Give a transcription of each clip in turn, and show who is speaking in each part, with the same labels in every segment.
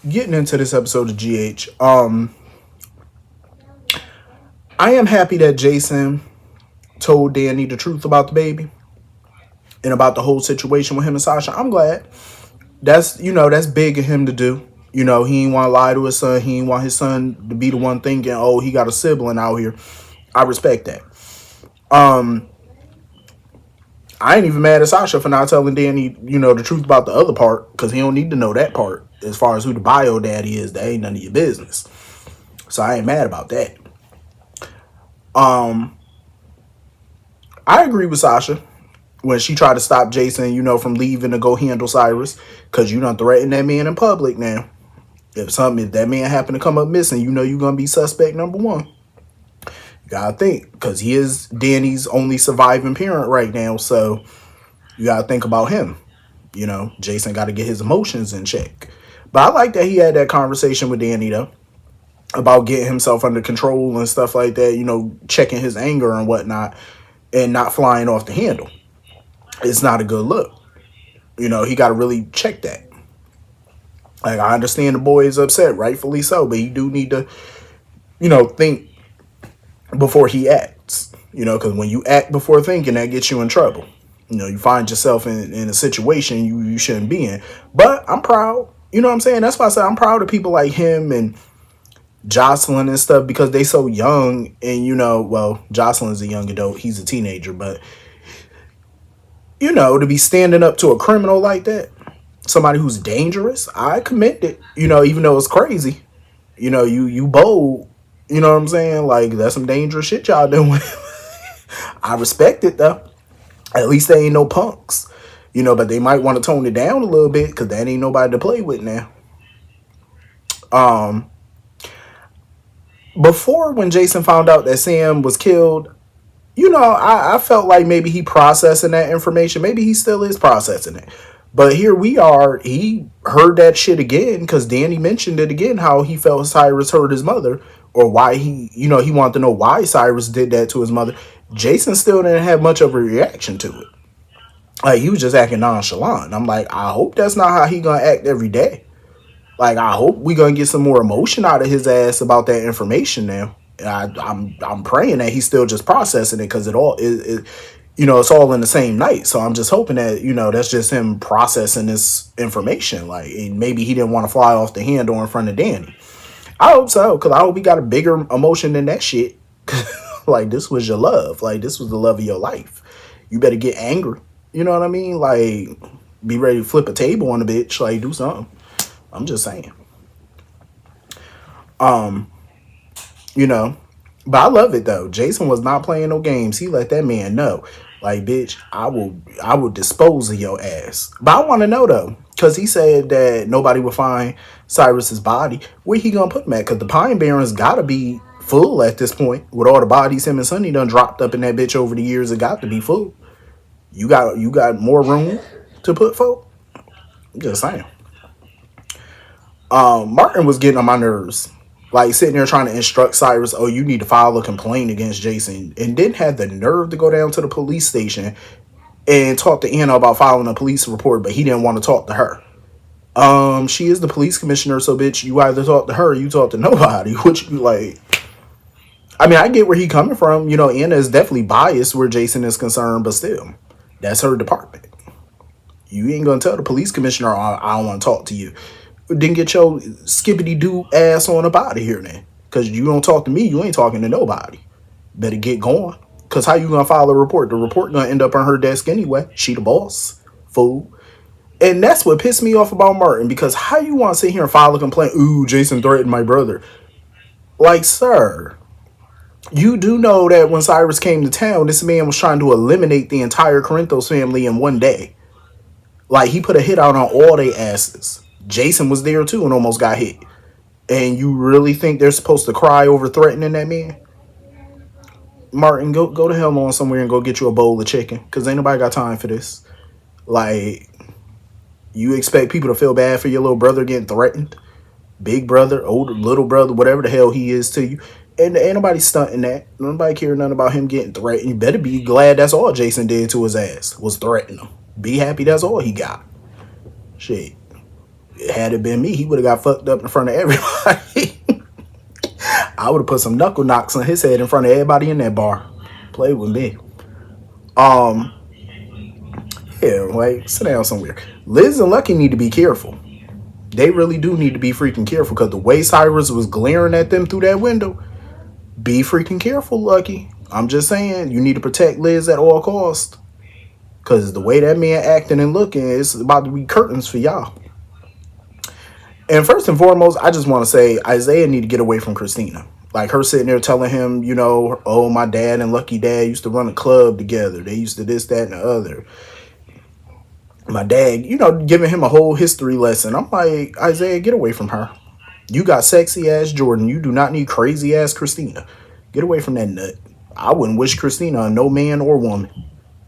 Speaker 1: getting into this episode of GH, I am happy that Jason told Danny the truth about the baby and about the whole situation with him and Sasha. I'm glad. That's big of him to do. He ain't want to lie to his son. He ain't want his son to be the one thinking, oh, he got a sibling out here. I respect that. Um, I ain't even mad at Sasha for not telling Danny, the truth about the other part, because he don't need to know that part. As far as who the bio daddy is, that ain't none of your business. So I ain't mad about that. Um, I agree with Sasha when she tried to stop Jason, from leaving to go handle Cyrus, because you done threatened that man in public now. If that man happen to come up missing, you're gonna be suspect number one. You gotta think, because he is Danny's only surviving parent right now, so you gotta think about him. Jason got to get his emotions in check. But I like that he had that conversation with Danny though about getting himself under control and stuff like that. Checking his anger and whatnot, and not flying off the handle. It's not a good look. He got to really check that. Like, I understand the boy is upset, rightfully so, but he do need to, think before he acts. Because when you act before thinking, that gets you in trouble. You find yourself in a situation you shouldn't be in. But I'm proud. You know what I'm saying? That's why I said I'm proud of people like him and Josslyn and stuff, because they so young. And, well, Josslyn's a young adult. He's a teenager. But, to be standing up to a criminal like that, somebody who's dangerous, I commend it. Even though it's crazy. You bold. You know what I'm saying? Like, that's some dangerous shit y'all doing. I respect it, though. At least they ain't no punks. But they might want to tone it down a little bit, because that ain't nobody to play with now. Before, when Jason found out that Sam was killed, I felt like maybe he processing that information. Maybe he still is processing it. But here we are. He heard that shit again because Danny mentioned it again, how he felt Cyrus hurt his mother, or why he wanted to know why Cyrus did that to his mother. Jason still didn't have much of a reaction to it. Like, he was just acting nonchalant. I'm like, I hope that's not how he gonna act every day. Like, I hope we gonna get some more emotion out of his ass about that information now. I'm praying that he's still just processing it, because it's all in the same night. So I'm just hoping that that's just him processing this information. Like, and maybe he didn't want to fly off the handle in front of Danny. I hope so, because I hope he got a bigger emotion than that shit. Like, this was your love. Like, this was the love of your life. You better get angry. You know what I mean? Like, be ready to flip a table on the bitch. Like, do something. I'm just saying. Um, you know. But I love it though. Jason was not playing no games. He let that man know. Like, bitch, I will dispose of your ass. But I want to know though, because he said that nobody would find Cyrus's body. Where he gonna put him at? Because the Pine Barrens gotta be full at this point. With all the bodies him and Sonny done dropped up in that bitch over the years, it got to be full. You got more room to put folk? I'm just saying. Martin was getting on my nerves. Like, sitting there trying to instruct Cyrus, oh, you need to file a complaint against Jason. And didn't have the nerve to go down to the police station and talk to Anna about filing a police report, but he didn't want to talk to her. She is the police commissioner, so bitch, you either talk to her or you talk to nobody. Which, like, I mean, I get where he coming from. Anna is definitely biased where Jason is concerned, but still, that's her department. You ain't gonna tell the police commissioner, I don't want to talk to you. Then get your skippity doo ass on up out of here then. Because you don't talk to me, you ain't talking to nobody. Better get going. Because how you gonna file a report? The report gonna end up on her desk anyway. She the boss. Fool. And that's what pissed me off about Martin. Because how you want to sit here and file a complaint? Ooh, Jason threatened my brother. Like, sir, you do know that when Cyrus came to town, this man was trying to eliminate the entire Corinthos family in one day. Like, he put a hit out on all they asses. Jason was there too and almost got hit. And you really think they're supposed to cry over threatening that man? Martin, go to hell on somewhere and go get you a bowl of chicken. Because ain't nobody got time for this. Like, you expect people to feel bad for your little brother getting threatened? Big brother, older, little brother, whatever the hell he is to you. And ain't nobody stunting that. Nobody care nothing about him getting threatened. You better be glad that's all Jason did to his ass, was threaten him. Be happy that's all he got. Shit. Had it been me, he would have got fucked up in front of everybody. I would have put some knuckle knocks on his head in front of everybody in that bar. Play with me. Um, yeah, like sit down somewhere. Liz and Lucky need to be careful. They really do need to be freaking careful because the way Cyrus was glaring at them through that window, be freaking careful, Lucky. I'm just saying, you need to protect Liz at all costs. Because the way that man acting and looking is about to be curtains for y'all. And first and foremost, I just want to say Isaiah need to get away from Christina. Like her sitting there telling him, you know, oh, my dad and Lucky Dad used to run a club together. They used to this, that, and the other. My dad, you know, giving him a whole history lesson. I'm like, Isaiah, get away from her. You got sexy ass Jordan. You do not need crazy ass Christina. Get away from that nut. I wouldn't wish Christina on no man or woman,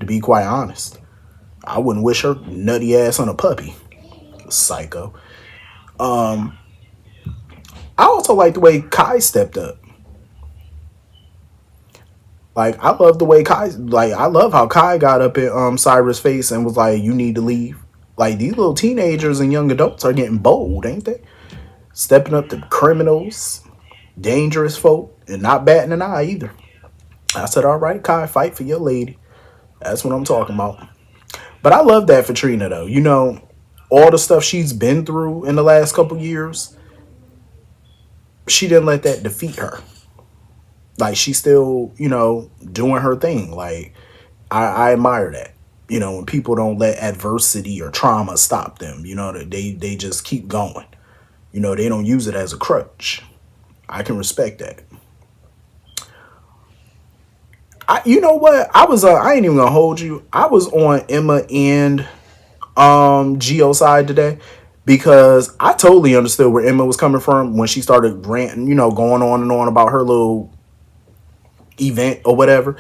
Speaker 1: to be quite honest. I wouldn't wish her nutty ass on a puppy. Psycho. I also like the way Kai stepped up. Like, I love the way I love how Kai got up in Cyrus' face and was like, you need to leave. Like, these little teenagers and young adults are getting bold, ain't they? Stepping up to criminals, dangerous folk, and not batting an eye either. I said, all right, Kai, fight for your lady. That's what I'm talking about. But I love that for Trina, though. You know, all the stuff she's been through in the last couple years, she didn't let that defeat her. Like, she's still, you know, doing her thing. Like, I admire that. You know, when people don't let adversity or trauma stop them, you know, they just keep going. You know, they don't use it as a crutch. I can respect that. You know what? I ain't even gonna hold you. I was on Emma and Geo side today because I totally understood where Emma was coming from when she started ranting, you know, going on and on about her little event or whatever.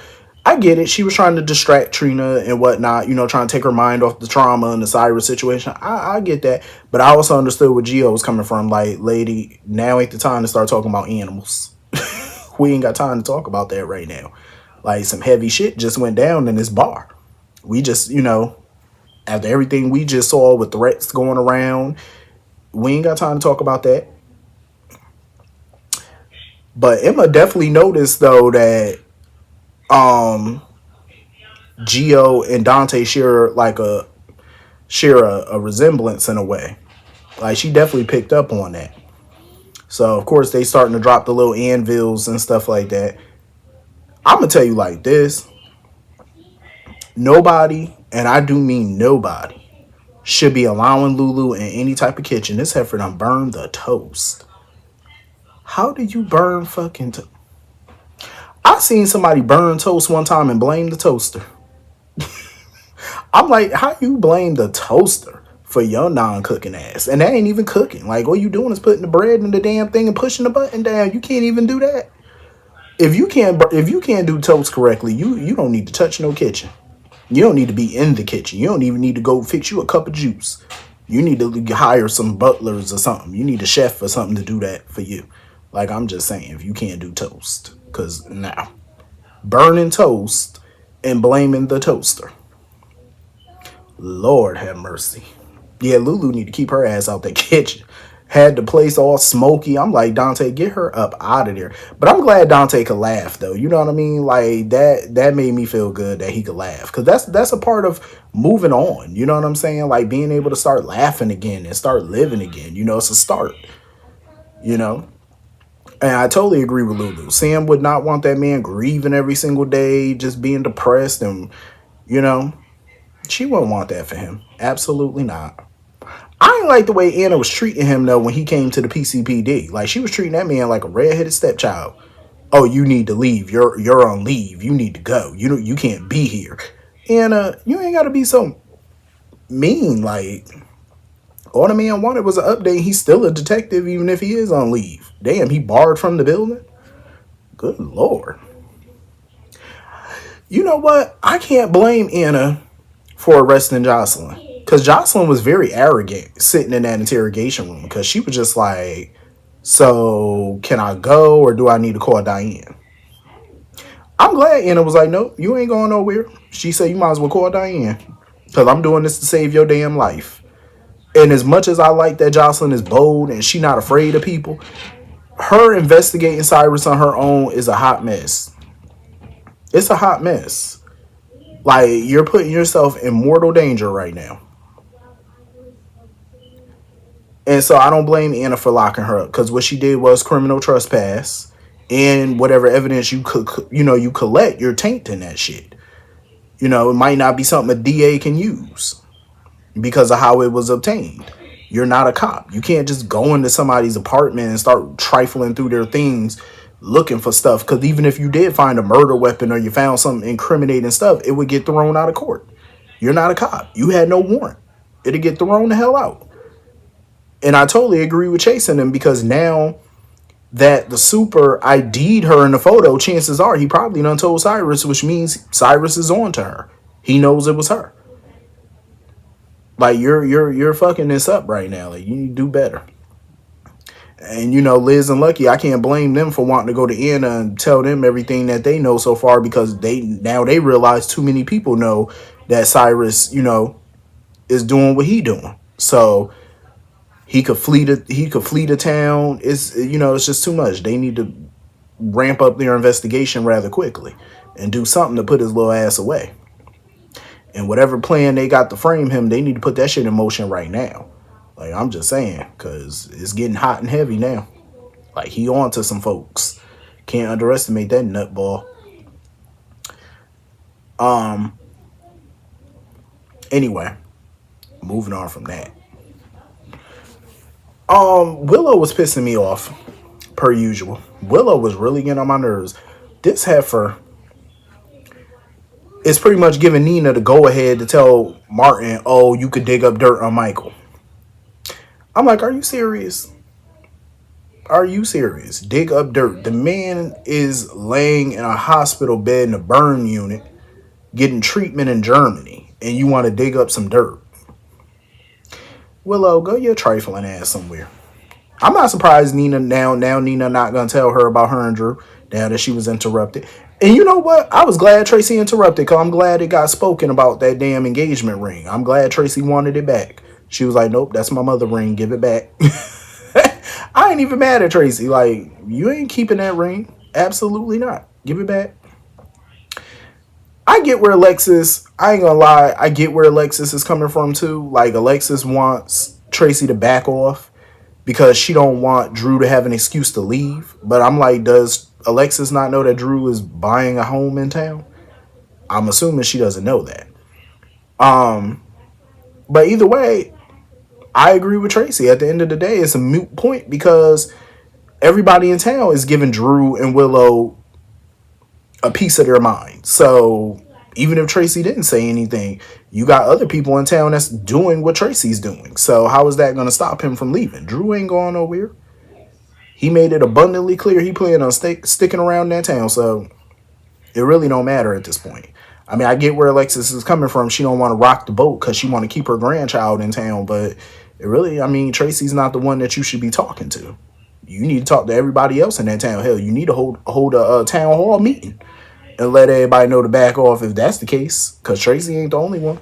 Speaker 1: I get it. She was trying to distract Trina and whatnot, you know, trying to take her mind off the trauma and the Cyrus situation. I get that. But I also understood where Geo was coming from. Like, lady, now ain't the time to start talking about animals. We ain't got time to talk about that right now. Like, some heavy shit just went down in this bar. We just, you know, after everything we just saw with threats going around, we ain't got time to talk about that. But Emma definitely noticed, though, that Geo and Dante share a resemblance in a way. Like, she definitely picked up on that. So of course they starting to drop the little anvils and stuff like that. I'm gonna tell you like this: nobody, and I do mean nobody, should be allowing Lulu in any type of kitchen. This heifer done burned the toast. How did you burn fucking toast? I seen somebody burn toast one time and blame the toaster. I'm like, how you blame the toaster for your non-cooking ass? And that ain't even cooking. Like, all you doing is putting the bread in the damn thing and pushing the button down. You can't even do that. If you can't do toast correctly, you don't need to touch no kitchen. You don't need to be in the kitchen. You don't even need to go fix you a cup of juice. You need to hire some butlers or something. You need a chef or something to do that for you. Like, I'm just saying, if you can't do toast. Because now, burning toast and blaming the toaster. Lord have mercy. Yeah, Lulu need to keep her ass out the kitchen. Had the place all smoky. I'm like, Dante, get her up out of there. But I'm glad Dante could laugh, though. You know what I mean? Like, that made me feel good that he could laugh. Because that's a part of moving on. You know what I'm saying? Like, being able to start laughing again and start living again. You know, it's a start. You know? And I totally agree with Lulu. Sam would not want that man grieving every single day, just being depressed. And, you know, she wouldn't want that for him. Absolutely not. I ain't like the way Anna was treating him, though, when he came to the PCPD. Like, she was treating that man like a redheaded stepchild. Oh, you need to leave. You're on leave. You need to go. You can't be here. Anna, you ain't got to be so mean. Like, all the man wanted was an update. He's still a detective, even if he is on leave. Damn, he barred from the building? Good Lord. You know what? I can't blame Anna for arresting Josslyn. Because Josslyn was very arrogant sitting in that interrogation room. Because she was just like, so can I go or do I need to call Diane? I'm glad Anna was like, nope, you ain't going nowhere. She said, you might as well call Diane. Because I'm doing this to save your damn life. And as much as I like that Josslyn is bold and she not afraid of people, her investigating Cyrus on her own is a hot mess. It's a hot mess. Like, you're putting yourself in mortal danger right now. And so I don't blame Anna for locking her up, because what she did was criminal trespass, and whatever evidence you could, you collect, you're tainting that shit. It might not be something a DA can use because of how it was obtained. You're not a cop. You can't just go into somebody's apartment and start trifling through their things looking for stuff. Because even if you did find a murder weapon or you found some incriminating stuff, it would get thrown out of court. You're not a cop. You had no warrant. It'd get thrown the hell out. And I totally agree with chasing him, because now that the super ID'd her in the photo, chances are he probably done told Cyrus, which means Cyrus is on to her. He knows it was her. Like, you're fucking this up right now. Like, you need to do better. And Liz and Lucky, I can't blame them for wanting to go to Anna and tell them everything that they know so far, because they realize too many people know that Cyrus, is doing what he doing. So he could flee to town. It's just too much. They need to ramp up their investigation rather quickly and do something to put his little ass away. And whatever plan they got to frame him, they need to put that shit in motion right now. Like, I'm just saying, because it's getting hot and heavy now. Like, he on to some folks. Can't underestimate that nutball. Anyway, moving on from that. Willow was pissing me off, per usual. Willow was really getting on my nerves. This heifer is pretty much giving Nina the go-ahead to tell Martin, oh, you could dig up dirt on Michael. I'm like, are you serious? Are you serious? Dig up dirt. The man is laying in a hospital bed in a burn unit, getting treatment in Germany, and you want to dig up some dirt. Willow, go your trifling ass somewhere. I'm not surprised Nina Nina not going to tell her about her and Drew now that she was interrupted. And you know what? I was glad Tracy interrupted, because I'm glad it got spoken about, that damn engagement ring. I'm glad Tracy wanted it back. She was like, nope, that's my mother ring. Give it back. I ain't even mad at Tracy. Like, you ain't keeping that ring. Absolutely not. Give it back. I get where Alexis, I ain't gonna lie, I get where Alexis is coming from too. Like, Alexis wants Tracy to back off because she don't want Drew to have an excuse to leave. But I'm like, does Alexis not know that Drew is buying a home in town? I'm assuming she doesn't know that. But either way, I agree with Tracy. At the end of the day, it's a moot point, because everybody in town is giving Drew and Willow a piece of their mind. So even if Tracy didn't say anything, you got other people in town that's doing what Tracy's doing. So how is that going to stop him from leaving? Drew ain't going nowhere. He made it abundantly clear he planned on sticking around that town. So it really don't matter at this point. I mean, I get where Alexis is coming from. She don't want to rock the boat because she want to keep her grandchild in town. But it really, I mean, Tracy's not the one that you should be talking to. You need to talk to everybody else in that town. Hell, you need to hold a town hall meeting and let everybody know to back off if that's the case, because Tracy ain't the only one.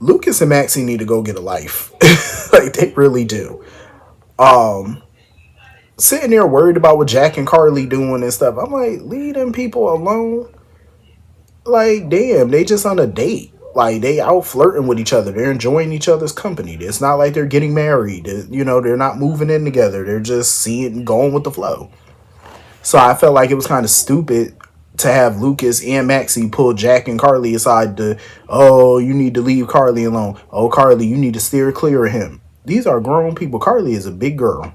Speaker 1: Lucas and Maxie need to go get a life. Like, they really do. Sitting there worried about what Jack and Carly doing and stuff. I'm like, leave them people alone. Like, damn, they just on a date. Like, they out flirting with each other. They're enjoying each other's company. It's not like they're getting married. They're not moving in together. They're just going with the flow. So I felt like it was kind of stupid to have Lucas and Maxie pull Jack and Carly aside to, oh, you need to leave Carly alone. Oh, Carly, you need to steer clear of him. These are grown people. Carly is a big girl.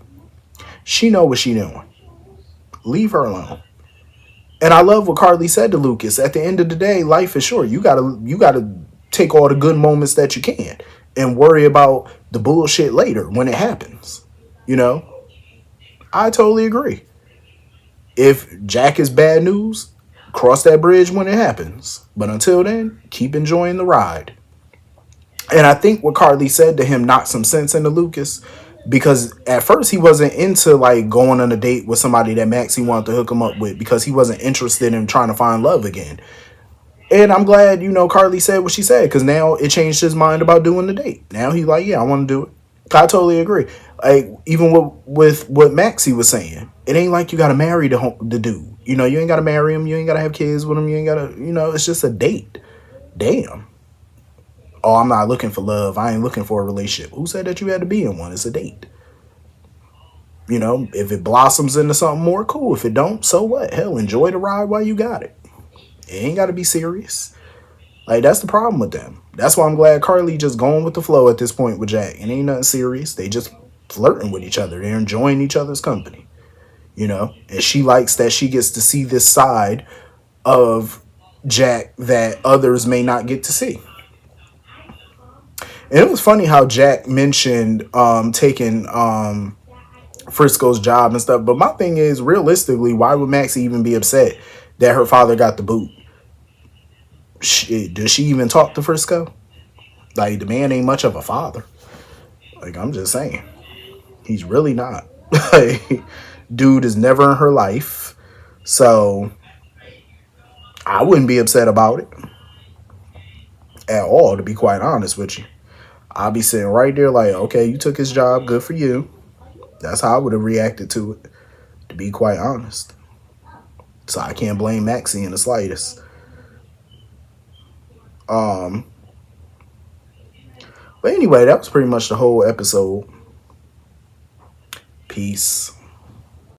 Speaker 1: She know what she doing. Leave her alone. And I love what Carly said to Lucas. At the end of the day, life is short. You gotta take all the good moments that you can and worry about the bullshit later when it happens. I totally agree. If Jack is bad news, cross that bridge when it happens. But until then, keep enjoying the ride. And I think what Carly said to him knocked some sense into Lucas, because at first he wasn't into like going on a date with somebody that Maxie wanted to hook him up with, because he wasn't interested in trying to find love again. And I'm glad, Carly said what she said, because now it changed his mind about doing the date. Now he's like, yeah, I want to do it. I totally agree. Like, even with what Maxie was saying, it ain't like you got to marry the dude. You ain't got to marry him. You ain't got to have kids with him. You ain't got to, it's just a date. Damn. Oh, I'm not looking for love. I ain't looking for a relationship. Who said that you had to be in one? It's a date. If it blossoms into something more, cool. If it don't, so what? Hell, enjoy the ride while you got it. It ain't got to be serious. Like, that's the problem with them. That's why I'm glad Carly just going with the flow at this point with Jack. It ain't nothing serious. They just flirting with each other. They're enjoying each other's company. And she likes that she gets to see this side of Jack that others may not get to see. And it was funny how Jack mentioned taking Frisco's job and stuff. But my thing is, realistically, why would Maxie even be upset that her father got the boot? Does she even talk to Frisco? Like, the man ain't much of a father. Like, I'm just saying. He's really not. Like, dude is never in her life. So, I wouldn't be upset about it at all, to be quite honest with you. I'll be sitting right there like, okay, you took his job. Good for you. That's how I would have reacted to it, to be quite honest. So, I can't blame Maxie in the slightest. But anyway, that was pretty much the whole episode. Peace.